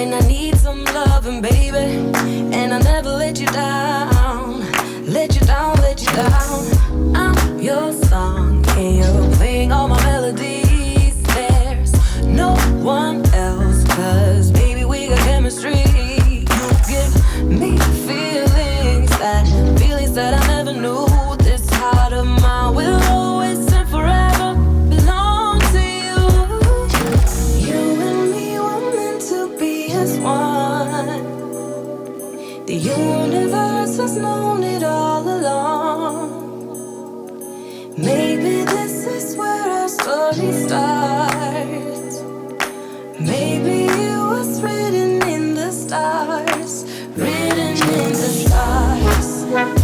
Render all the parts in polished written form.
when I need some loving, baby. And I never let you down, let you down, let you down. I'm your song, and you're playing all my melodies. There's no one else, 'cause baby, we got chemistry. You give me feelings that I never knew. This heart of mine will always and forever belong to you. You and me were meant to be as one. The universe has known it all along. Maybe this is where our story starts. Maybe it was written in the stars, written in the stars.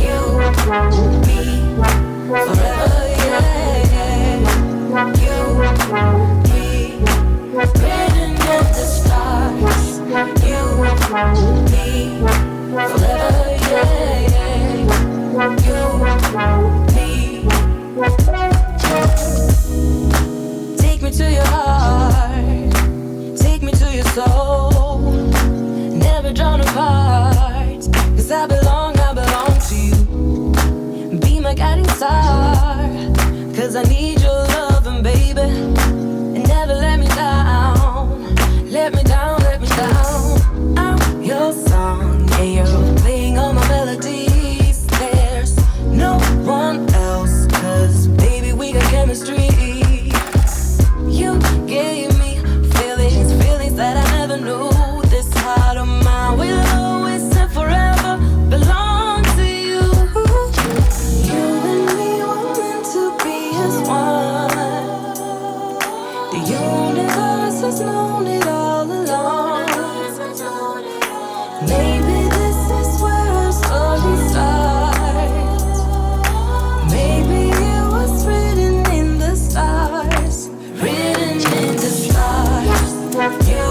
You, me, forever, yeah, yeah. You, me, written in the stars. You, me, forever, yeah, yeah. You, me. Take me to your heart, take me to your soul. Never drawn apart, 'cause I belong to you. Be my guiding star, 'cause I need your loving, baby. And never let me down, let me down, let me down. I'm your song, and you're playing all my melodies. There's no one else, 'cause baby, we got chemistry. You gave me feelings that I never knew. This heart of mine will always and forever belong to you. You and me were meant to be as one. The universe has known it all along. Maybe this is where our story starts. Maybe it was written in the stars, written in the stars. You